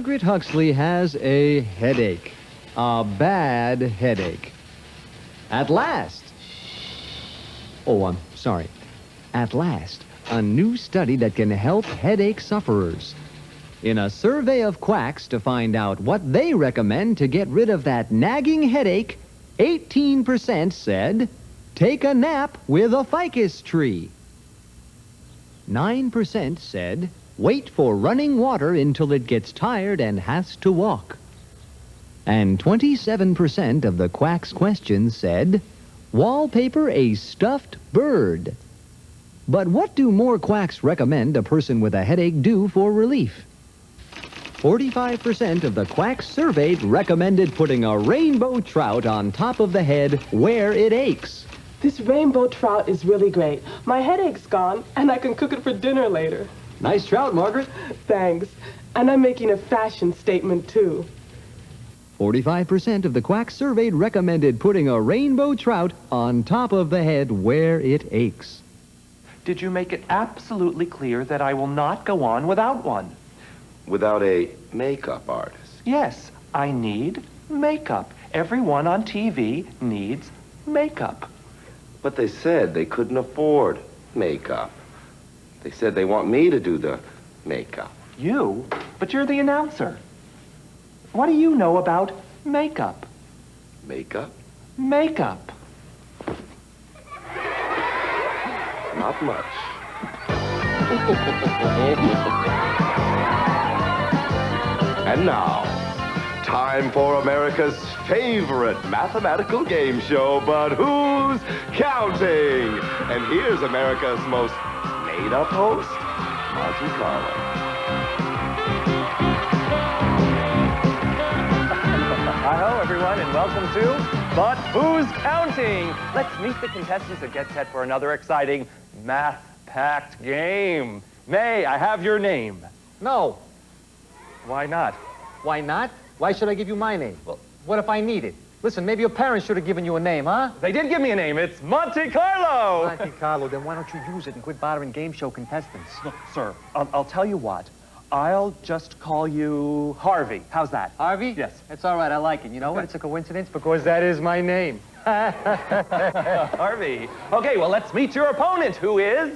Margaret Huxley has a headache. A bad headache. At last. Oh, I'm sorry. At last, a new study that can help headache sufferers. In a survey of quacks to find out what they recommend to get rid of that nagging headache, 18% said, take a nap with a ficus tree. 9% said, wait for running water until it gets tired and has to walk. And 27% of the quacks' questions said, wallpaper a stuffed bird. But what do more quacks recommend a person with a headache do for relief? 45% of the quacks surveyed recommended putting a rainbow trout on top of the head where it aches. This rainbow trout is really great. My headache's gone, and I can cook it for dinner later. Nice trout, Margaret. Thanks. And I'm making a fashion statement, too. 45% of the quacks surveyed recommended putting a rainbow trout on top of the head where it aches. Did you make it absolutely clear that I will not go on without one? Without a makeup artist? Yes, I need makeup. Everyone on TV needs makeup. But they said they couldn't afford makeup. They said they want me to do the makeup. You? But you're the announcer. What do you know about makeup? Makeup? Makeup. Not much. And now, time for America's favorite mathematical game show, but who's counting? And here's America's most made-up host, Monte Carlo. Hello, everyone, and welcome to But Who's Counting? Let's meet the contestants and get set for another exciting math-packed game. May I have your name? No. Why not? Why not? Why should I give you my name? Well, what if I need it? Listen, maybe your parents should have given you a name, huh? They did give me a name. It's Monte Carlo. Monte Carlo, then why don't you use it and quit bothering game show contestants? Look, sir, I'll tell you what. I'll just call you Harvey. How's that? Harvey? Yes. That's all right. I like it. You know what? It's a coincidence because that is my name. Harvey. Okay, well, let's meet your opponent, who is...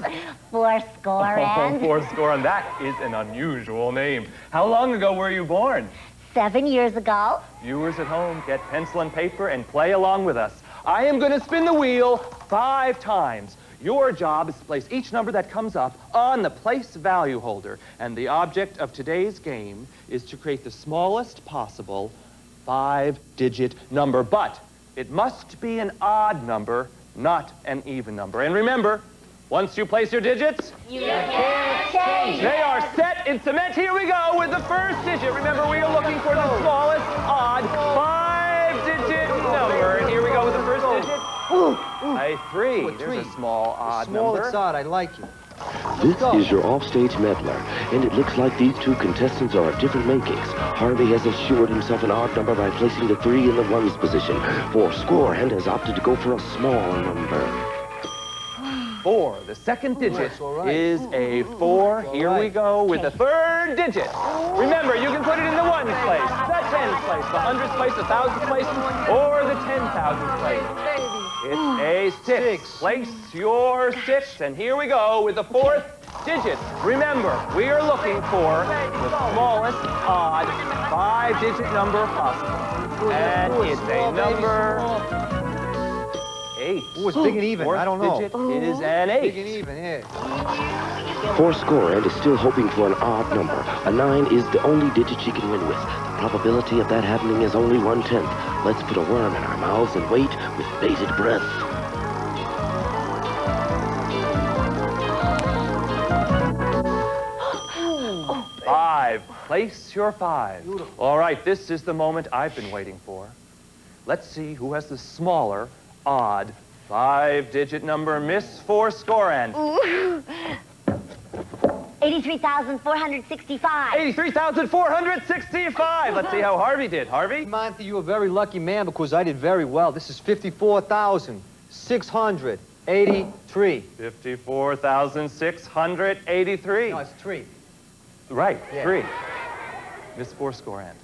Fourscore and... Fourscore, and that is an unusual name. How long ago were you born? 7 years ago. Viewers at home, get pencil and paper and play along with us. I am going to spin the wheel 5 times. Your job is to place each number that comes up on the place value holder. And the object of today's game is to create the smallest possible 5-digit number. But it must be an odd number, not an even number. And remember, once you place your digits, You can't change they are set in cement. Here we go with the first digit. Remember, we are looking for the smallest odd 5-digit number. And here we go with the first digit. A 3. There's a small odd number. Small, it's odd. I like it. This is your offstage meddler, and it looks like these two contestants are of different makings. Harvey has assured himself an odd number by placing the 3 in the ones position. Fourscorehand has opted to go for a small number. 4. The second digit is a 4. Here we go with the third digit. Remember, you can put it in the ones place, the tens place, the hundreds place, the thousands place, or the 10,000s place. It's a 6. Place your 6, and here we go with the 4th digit. Remember, we are looking for the smallest odd 5-digit number possible. And it's a number 8. Ooh, it's big and even. I don't know. Fourth digit is an 8. Big and even, yeah. Fourscorehand is still hoping for an odd number. A 9 is the only digit she can win with. The probability of that happening is only 1/10. Let's put a worm in our mouths and wait with bated breath. Five. Place your 5. Beautiful. All right, this is the moment I've been waiting for. Let's see who has the smaller, odd, 5-digit number. Miss Fourscorehand. 83,465. 83,465. Let's see how Harvey did. Harvey? Monty, you're a very lucky man because I did very well. This is 54,683. 54,683. No, it's 3. Right, Yeah. 3. Miss Fourscore End,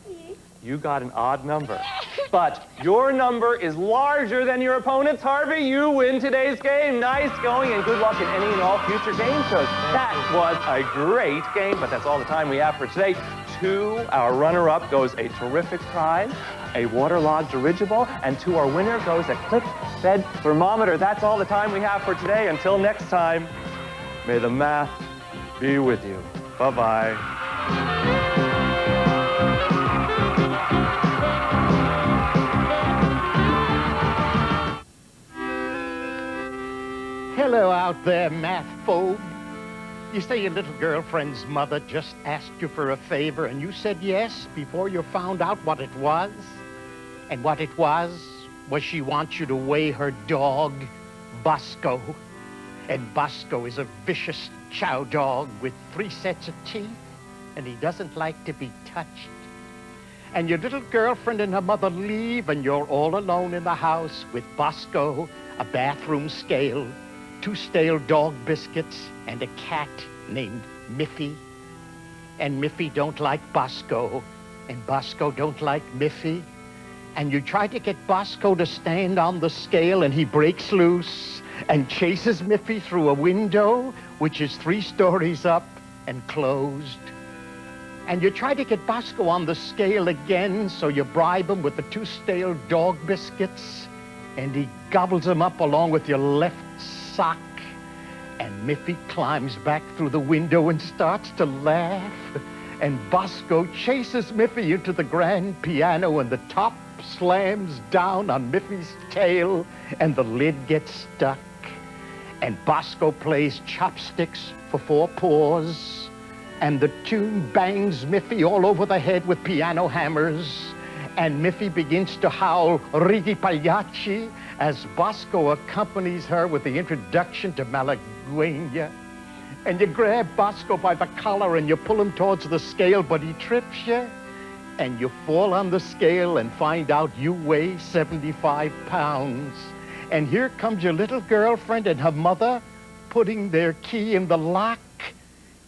you got an odd number. But your number is larger than your opponent's. Harvey, you win today's game. Nice going, and good luck in any and all future game shows. That was a great game, but that's all the time we have for today. To our runner-up goes a terrific prize, a waterlogged dirigible, and to our winner goes a click-fed thermometer. That's all the time we have for today. Until next time, may the math be with you. Bye-bye. Hello out there, math phobe. You say your little girlfriend's mother just asked you for a favor and you said yes before you found out what it was? And what it was she wants you to weigh her dog, Bosco. And Bosco is a vicious chow dog with 3 sets of teeth, and he doesn't like to be touched. And your little girlfriend and her mother leave, and you're all alone in the house with Bosco, a bathroom scale, 2 stale dog biscuits, and a cat named Miffy. And Miffy don't like Bosco, and Bosco don't like Miffy. And you try to get Bosco to stand on the scale, and he breaks loose and chases Miffy through a window, which is 3 stories up and closed. And you try to get Bosco on the scale again, so you bribe him with the 2 stale dog biscuits, and he gobbles them up along with your left sock. And Miffy climbs back through the window and starts to laugh. And Bosco chases Miffy into the grand piano, and the top slams down on Miffy's tail, and the lid gets stuck. And Bosco plays chopsticks for 4 paws, and the tune bangs Miffy all over the head with piano hammers. And Miffy begins to howl Rigi Pagliacci as Bosco accompanies her with the introduction to Malagueña. And you grab Bosco by the collar and you pull him towards the scale, but he trips you. And you fall on the scale and find out you weigh 75 pounds. And here comes your little girlfriend and her mother putting their key in the lock.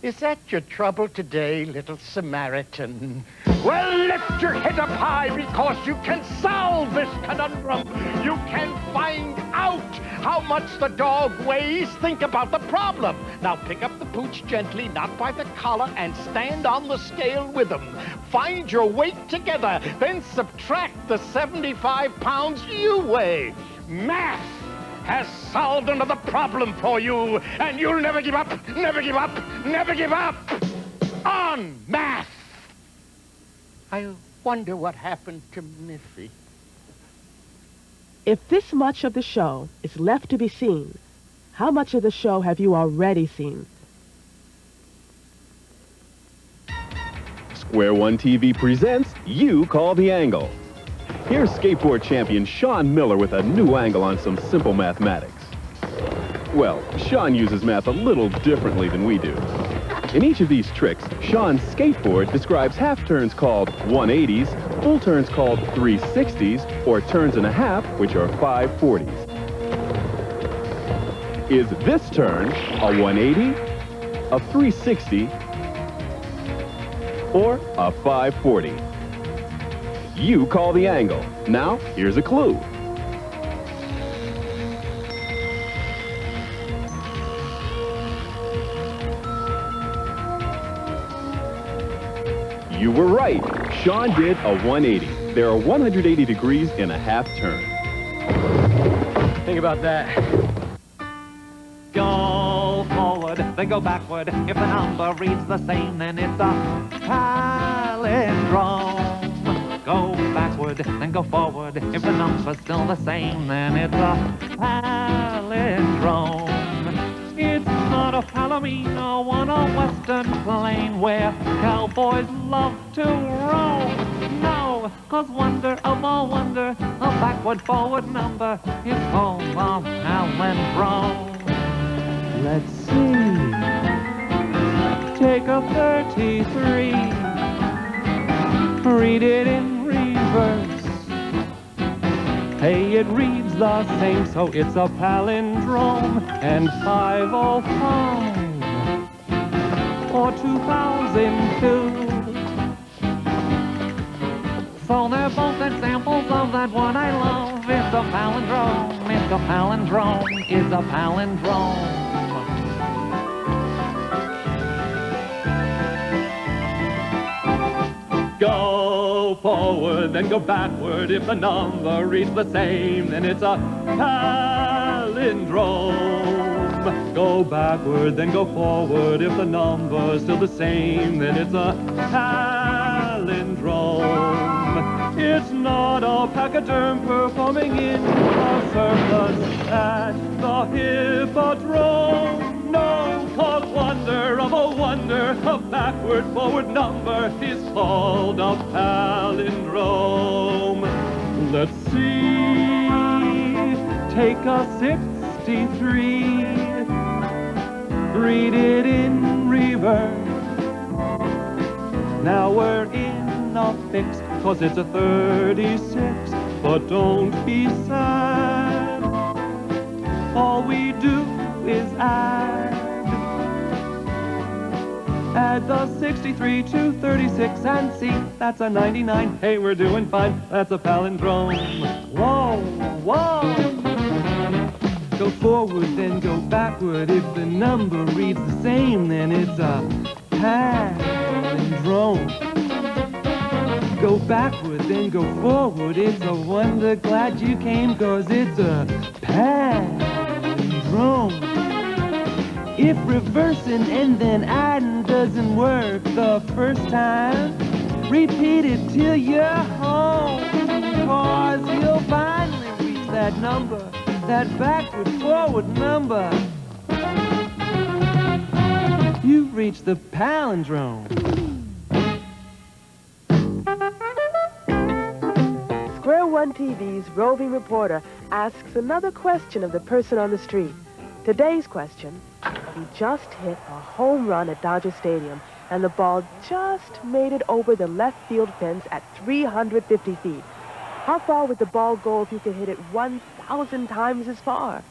Is that your trouble today, little Samaritan? Well, lift your head up high, because you can solve this conundrum. You can find out how much the dog weighs. Think about the problem. Now pick up the pooch gently, not by the collar, and stand on the scale with him. Find your weight together, then subtract the 75 pounds you weigh. Math has solved another problem for you, and you'll never give up, never give up, never give up on math. I wonder what happened to Miffy. If this much of the show is left to be seen, how much of the show have you already seen? Square One TV presents You Call the Angle. Here's skateboard champion Sean Miller with a new angle on some simple mathematics. Well, Sean uses math a little differently than we do. In each of these tricks, Sean's skateboard describes half turns called 180s, full turns called 360s, or turns and a half, which are 540s. Is this turn a 180, a 360, or a 540? You call the angle. Now, here's a clue. You were right. Sean did a 180. There are 180 degrees in a half turn. Think about that. Go forward, then go backward. If the number reads the same, then it's a palindrome. Go backward, then go forward. If the number's still the same, then it's a palindrome. It's not a palomino on a western plain where cowboys love to roam. No, 'cause wonder of all wonder, a backward-forward number is called a palindrome. Let's see. Take a 33. Read it in reverse. Hey, it reads the same, so it's a palindrome. And 505 or 2002 So they're both examples of that one I love. It's a palindrome, it's a palindrome, it's a palindrome. Go forward, then go backward. If the number reads the same, then it's a palindrome. Go backward, then go forward. If the number's still the same, then it's a palindrome. It's not a pachyderm performing in a circus at the hippodrome. No, 'cause wonder of a wonder, a backward-forward number is called a palindrome. Let's see, take a 63, read it in reverse. Now we're in a fix, 'cause it's a 36, but don't be sad. All we do is add the 63 to 36 and see, that's a 99. Hey, we're doing fine, that's a palindrome. Whoa, whoa. Go forward, then go backward. If the number reads the same, then it's a palindrome. Go backward, then go forward. It's a wonder, glad you came, 'cause it's a palindrome. If reversing and then adding doesn't work the first time, repeat it till you're home, 'cause you'll finally reach that number, that backward-forward number. You've reached the palindrome. Square One TV's roving reporter asks another question of the person on the street. Today's question: he just hit a home run at Dodger Stadium, and the ball just made it over the left field fence at 350 feet. How far would the ball go if you could hit it 1,000 times as far?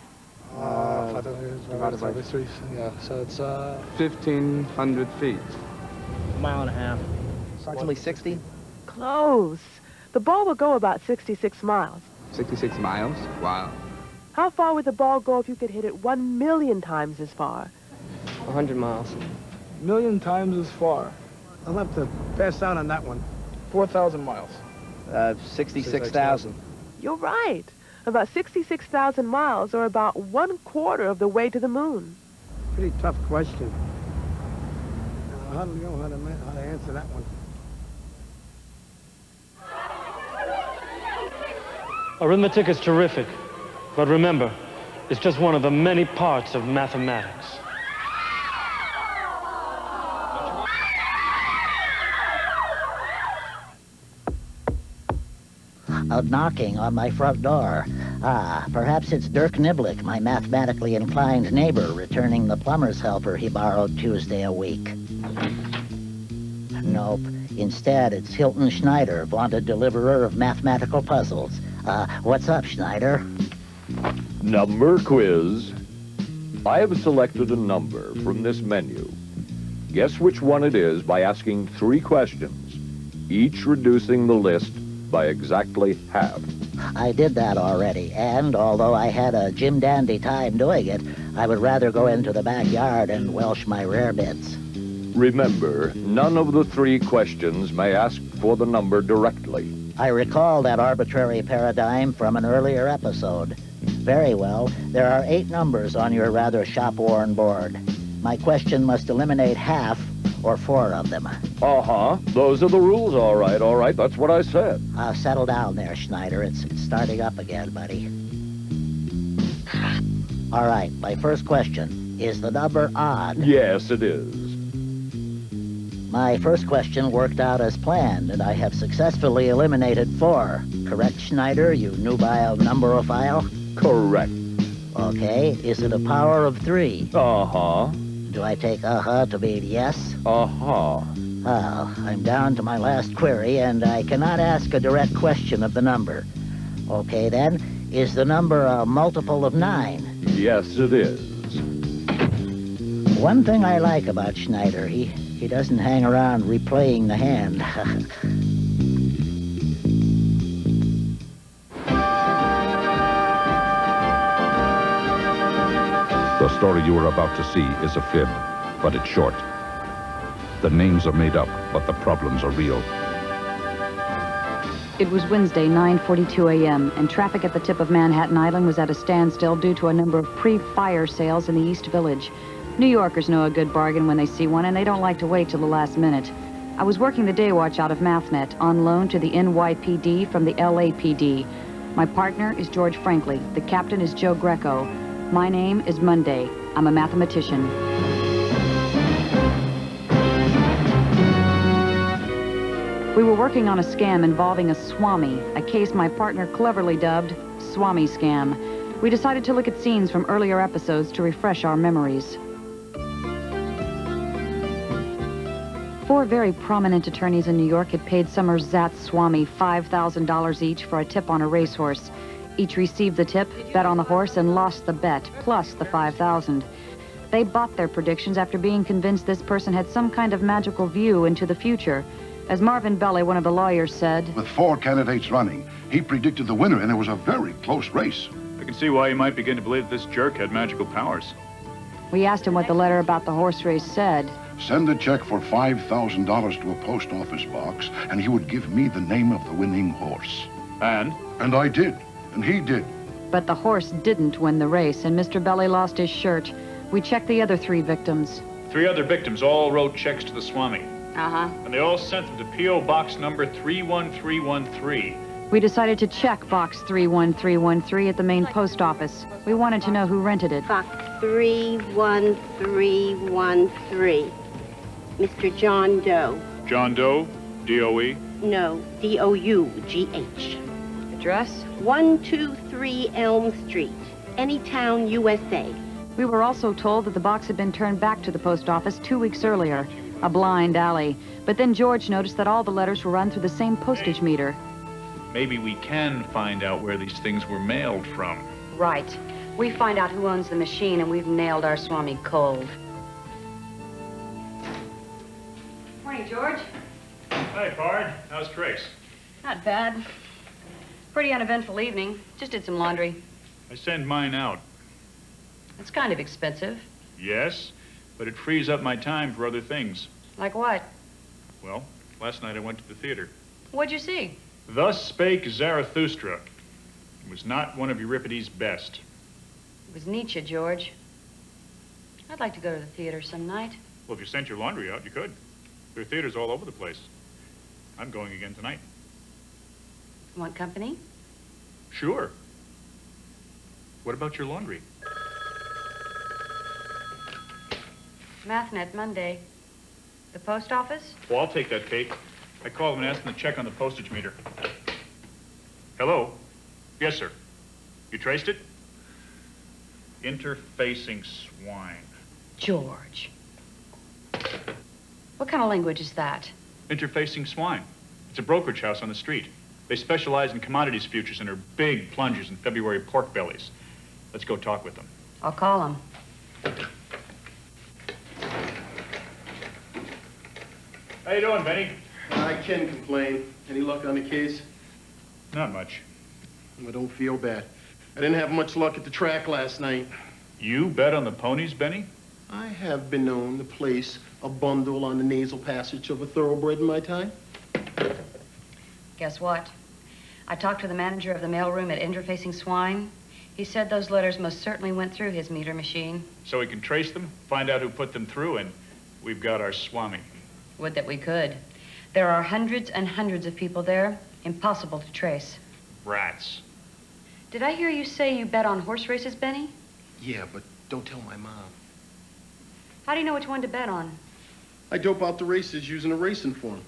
Divided by 3, yeah, so it's 1,500 feet. Mile and a half. Approximately 60? Close. The ball would go about 66 miles. 66 miles? Wow. How far would the ball go if you could hit it 1,000,000 times as far? 100 miles. 1,000,000 times as far. I'll have to pass out on that one. 4,000 miles. 66,000. You're right. About 66,000 miles, or about 1/4 of the way to the moon. Pretty tough question. I don't know how to answer that one. Arithmetic is terrific, but remember, it's just one of the many parts of mathematics. A knocking on my front door. Ah, perhaps it's Dirk Niblick, my mathematically inclined neighbor, returning the plumber's helper he borrowed Tuesday a week. Nope. Instead, it's Hilton Schneider, vaunted deliverer of mathematical puzzles. What's up, Schneider? Number quiz. I have selected a number from this menu. Guess which one it is by asking 3 questions, each reducing the list by exactly half. I did that already, and although I had a Jim Dandy time doing it, I would rather go into the backyard and welsh my rarebits. Remember, none of the 3 questions may ask for the number directly. I recall that arbitrary paradigm from an earlier episode. Very well. There are 8 numbers on your rather shop-worn board. My question must eliminate half or 4 of them. Uh-huh. Those are the rules, all right. That's what I said. Settle down there, Schneider. It's starting up again, buddy. All right, my first question. Is the number odd? Yes, it is. My first question worked out as planned, and I have successfully eliminated 4. Correct, Schneider, you nubile numberophile? Correct. Okay, is it a power of 3? Uh-huh. Do I take uh-huh to mean yes? Uh-huh. Oh, I'm down to my last query, and I cannot ask a direct question of the number. Okay, then, is the number a multiple of 9? Yes, it is. One thing I like about Schneider, he doesn't hang around replaying the hand. The story you are about to see is a fib, but it's short. The names are made up, but the problems are real. It was Wednesday, 9:42 a.m., and traffic at the tip of Manhattan Island was at a standstill due to a number of pre-fire sales in the East Village. New Yorkers know a good bargain when they see one, and they don't like to wait till the last minute. I was working the day watch out of Mathnet, on loan to the NYPD from the LAPD. My partner is George Franklin. The captain is Joe Greco. My name is Monday. I'm a mathematician. We were working on a scam involving a Swami, a case my partner cleverly dubbed Swami Scam. We decided to look at scenes from earlier episodes to refresh our memories. 4 very prominent attorneys in New York had paid some ersatz Swami $5,000 each for a tip on a racehorse. Each received the tip, bet on the horse, and lost the bet, plus the $5,000. They bought their predictions after being convinced this person had some kind of magical view into the future. As Marvin Belly, one of the lawyers, said, with 4 candidates running, he predicted the winner, and it was a very close race. I can see why you might begin to believe that this jerk had magical powers. We asked him what the letter about the horse race said. Send a check for $5,000 to a post office box, and he would give me the name of the winning horse. And? And I did, and he did. But the horse didn't win the race, and Mr. Belly lost his shirt. We checked the other 3 victims. 3 other victims all wrote checks to the Swami. Uh-huh. And they all sent them to P.O. Box number 31313. We decided to check Box 31313 at the main post office. We wanted to know who rented it. Box 31313. Mr. John Doe. John Doe? D-O-E? No, D-O-U-G-H. Address? 123 Elm Street, Anytown, USA. We were also told that the box had been turned back to the post office 2 weeks earlier. A blind alley. But then George noticed that all the letters were run through the same postage meter. Maybe we can find out where these things were mailed from. Right. We find out who owns the machine, and we've nailed our Swami cold. Morning, George. Hi, Pard. How's Trace? Not bad. Pretty uneventful evening. Just did some laundry. I send mine out. It's kind of expensive. Yes, but it frees up my time for other things. Like what? Well, last night I went to the theater. What'd you see? Thus Spake Zarathustra. It was not one of Euripides' best. It was Nietzsche, George. I'd like to go to the theater some night. Well, if you sent your laundry out, you could. There are theaters all over the place. I'm going again tonight. Want company? Sure. What about your laundry? Mathnet, Monday. The post office? Well, I'll take that, Kate. I called them and asked them to check on the postage meter. Hello? Yes, sir. You traced it? Interfacing swine. George. What kind of language is that? Interfacing swine. It's a brokerage house on the street. They specialize in commodities futures and are big plungers in February pork bellies. Let's go talk with them. I'll call them. How you doing, Benny? I can complain. Any luck on the case? Not much. I don't feel bad. I didn't have much luck at the track last night. You bet on the ponies, Benny? I have been known to place a bundle on the nasal passage of a thoroughbred in my time. Guess what? I talked to the manager of the mailroom at Interfacing Swine. He said those letters most certainly went through his meter machine. So we can trace them, find out who put them through, and we've got our Swami. Would that we could. There are hundreds and hundreds of people there. Impossible to trace. Rats. Did I hear you say you bet on horse races, Benny? Yeah, but don't tell my mom. How do you know which one to bet on? I dope out the races using a racing form.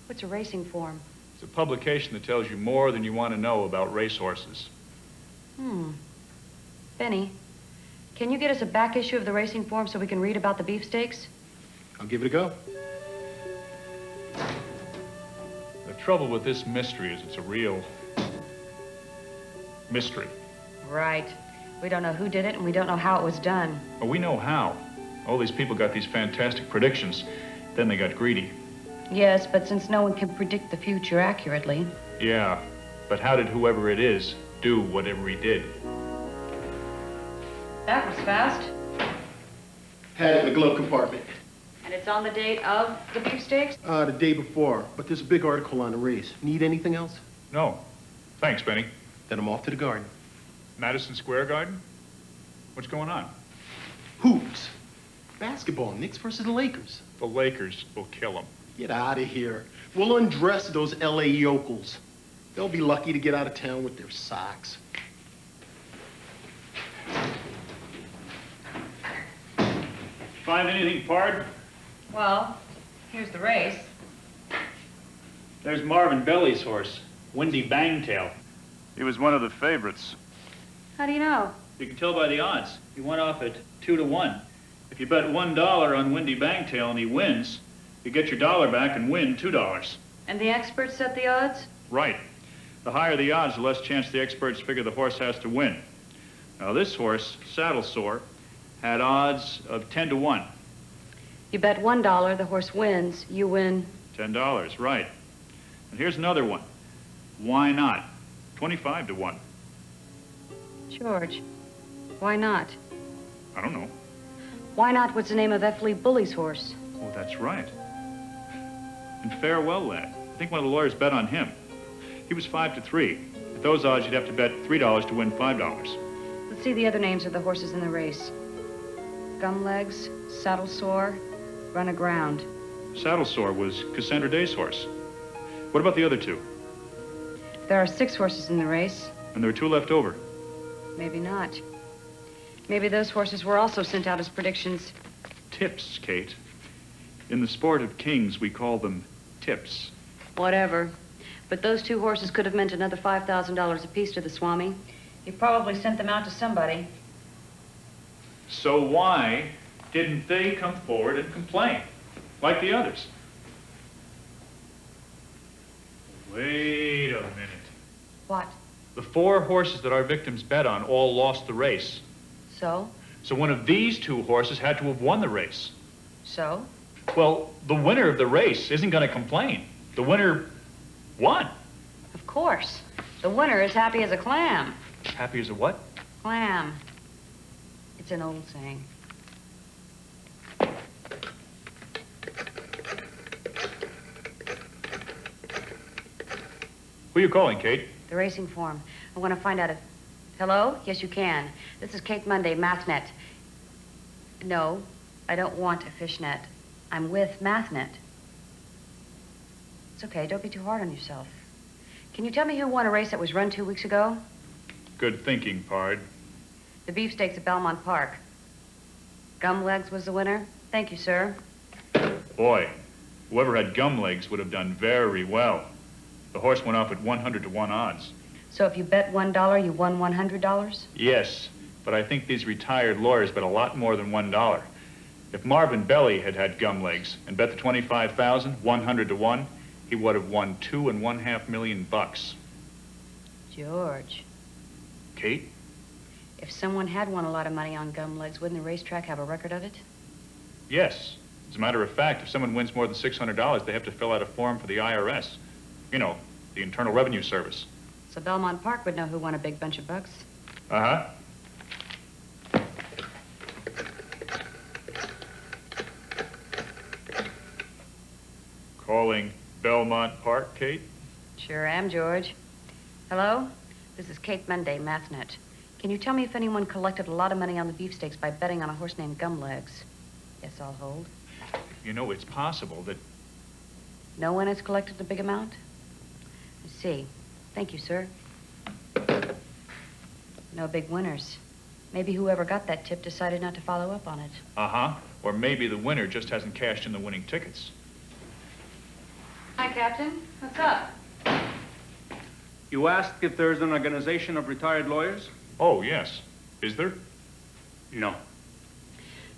What's a racing form? It's a publication that tells you more than you want to know about racehorses. Benny, can you get us a back issue of the racing form so we can read about the beefsteaks? I'll give it a go. The trouble with this mystery is it's a real mystery. Right. We don't know who did it, and we don't know how it was done. Well, we know how. All these people got these fantastic predictions. Then they got greedy. Yes, but since no one can predict the future accurately. Yeah, but how did whoever it is do whatever he did? That was fast. Had it in the glove compartment. And it's on the date of the beefsteaks? The day before, but there's a big article on the race. Need anything else? No. Thanks, Benny. Then I'm off to the garden. Madison Square Garden? What's going on? Hoops. Basketball, Knicks versus the Lakers. The Lakers will kill them. Get out of here. We'll undress those LA yokels. They'll be lucky to get out of town with their socks. Find anything, Pard? Well, here's the race. There's Marvin Belly's horse, Windy Bangtail. He was one of the favorites. How do you know? You can tell by the odds. He went off at 2 to 1. If you bet $1 on Windy Bangtail and he wins, you get your dollar back and win $2. And the experts set the odds? Right. The higher the odds, the less chance the experts figure the horse has to win. Now this horse, Saddle Sore, had odds of 10 to 1. You bet $1, the horse wins, you win... $10, right. And here's another one. Why not? 25 to 1. George, why not? I don't know. Why not what's the name of F. Lee Bully's horse? Oh, that's right. And Farewell Lad. I think one of the lawyers bet on him. He was 5 to 3. At those odds, you'd have to bet $3 to win $5. Let's see the other names of the horses in the race. Gumlegs, Saddle Sore, Run Aground. Saddle Sore was Cassandra Day's horse. What about the other two? There are 6 horses in the race. And there are 2 left over. Maybe not. Maybe those horses were also sent out as predictions. Tips, Kate. In the sport of kings, we call them tips. Whatever. But those 2 horses could have meant another $5,000 apiece to the Swami. He probably sent them out to somebody. So why didn't they come forward and complain, like the others? Wait a minute. What? The 4 horses that our victims bet on all lost the race. So? So one of these 2 horses had to have won the race. So? Well, the winner of the race isn't going to complain. The winner won. Of course. The winner is happy as a clam. Happy as a what? Clam. It's an old saying. Who are you calling, Kate? The racing form. I want to find out if... Hello? Yes, you can. This is Kate Monday, Mathnet. No, I don't want a fishnet. I'm with Mathnet. It's okay. Don't be too hard on yourself. Can you tell me who won a race that was run 2 weeks ago? Good thinking, Pard. The beefsteaks at Belmont Park. Gumlegs was the winner. Thank you, sir. Boy, whoever had gum legs would have done very well. The horse went off at 100 to 1 odds. So if you bet $1, you won $100? Yes, but I think these retired lawyers bet a lot more than $1. If Marvin Belly had had gum legs and bet the 25,000, 100 to 1, he would have won $2.5 million. George. Kate? If someone had won a lot of money on Gumlegs, wouldn't the racetrack have a record of it? Yes. As a matter of fact, if someone wins more than $600, they have to fill out a form for the IRS. You know, the Internal Revenue Service. So Belmont Park would know who won a big bunch of bucks. Uh-huh. Calling Belmont Park, Kate? Sure am, George. Hello? This is Kate Monday, Mathnet. Can you tell me if anyone collected a lot of money on the beefsteaks by betting on a horse named Gumlegs? Yes, I'll hold. You know, it's possible that... No one has collected a big amount? I see. Thank you, sir. No big winners. Maybe whoever got that tip decided not to follow up on it. Uh-huh. Or maybe the winner just hasn't cashed in the winning tickets. Hi, Captain. What's up? You asked if there's an organization of retired lawyers? Oh, yes. Is there? No.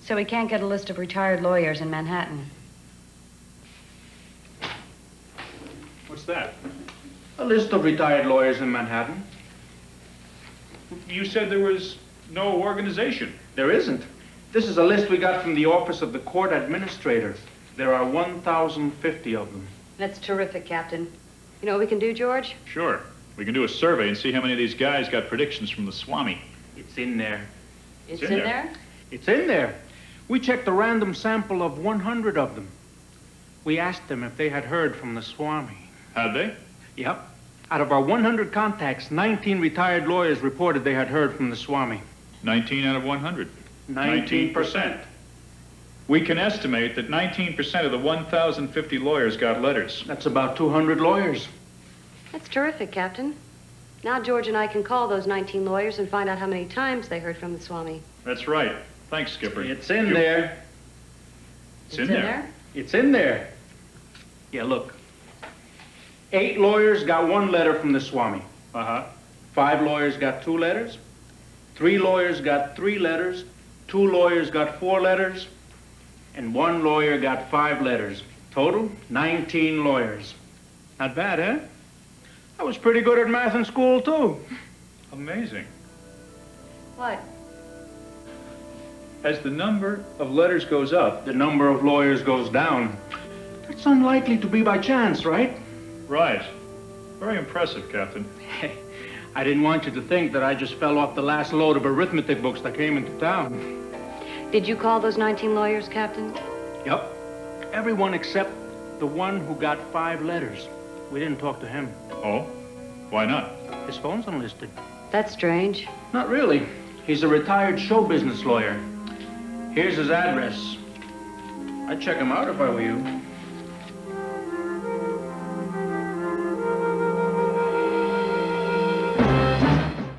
So we can't get a list of retired lawyers in Manhattan. What's that? A list of retired lawyers in Manhattan. You said there was no organization. There isn't. This is a list we got from the Office of the Court Administrator. There are 1,050 of them. That's terrific, Captain. You know what we can do, George? Sure. We can do a survey and see how many of these guys got predictions from the Swami. It's in there. It's in there? It's in there. We checked a random sample of 100 of them. We asked them if they had heard from the Swami. Had they? Yep. Out of our 100 contacts, 19 retired lawyers reported they had heard from the Swami. 19 out of 100. 19%. We can estimate that 19% of the 1,050 lawyers got letters. That's about 200 lawyers. That's terrific, Captain. Now George and I can call those 19 lawyers and find out how many times they heard from the Swami. That's right. Thanks, Skipper. It's in there. It's in there? It's in there. Yeah, look. 8 lawyers got 1 letter from the Swami. 5 lawyers got 2 letters. 3 lawyers got 3 letters. 2 lawyers got 4 letters. And 1 lawyer got 5 letters. Total, 19 lawyers. Not bad, eh? I was pretty good at math in school, too. Amazing. What? As the number of letters goes up, the number of lawyers goes down. That's unlikely to be by chance, right? Right. Very impressive, Captain. I didn't want you to think that I just fell off the last load of arithmetic books that came into town. Did you call those 19 lawyers, Captain? Yep. Everyone except the one who got 5 letters. We didn't talk to him. Oh? Why not? His phone's unlisted. That's strange. Not really. He's a retired show business lawyer. Here's his address. I'd check him out if I were you.